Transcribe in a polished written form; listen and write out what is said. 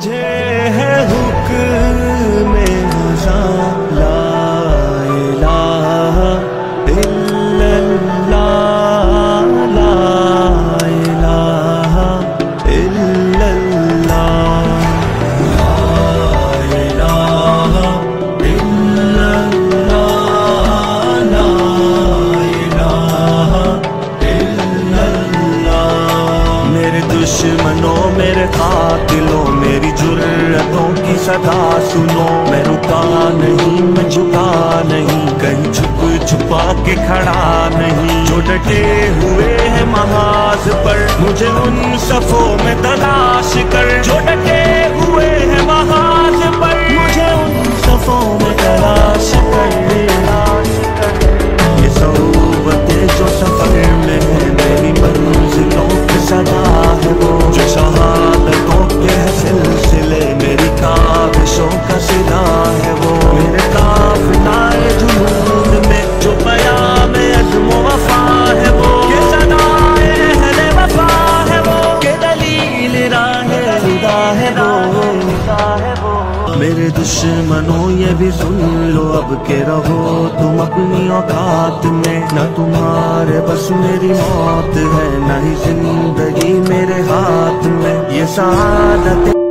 مجھے ہے حکم خدا لا الہ الا اللہ لا الہ الا اللہ لا الہ الا اللہ لا الہ الا اللہ میرے دشمنوں میرے قاتلوں میری جرأتوں کی صدا سنو میں رکا نہیں میں جھکا نہیں کہیں چھپ چھپا کے کھڑا نہیں جو ڈٹے ہوئے ہیں محاذ پر مجھے ان صفوں میں تلاش کر جو ڈٹے ہوئے ہیں محاذ پر مجھے ان صفوں میں تلاش کر یہ صحبتیں جو سفر میں ہے میری منزلوں کی صدا ہے وہ جو شہادتوں کے سلسلے میری کاوشوں کا صدا ہے وہ میرے قافلہ جنون میں جو پیام عزم و وفا ہے وہ کہ صدائے اہل وفا ہے وہ کہ دلیل راہ خدا ہے وہ میرے دشمنوں یہ بھی سن لو اب کہ رہو تم اپنی اوقات میں نہ تمہارے بس میری موت ہے نہ ہی زندگی میرے ہاتھ میں یہ سعادت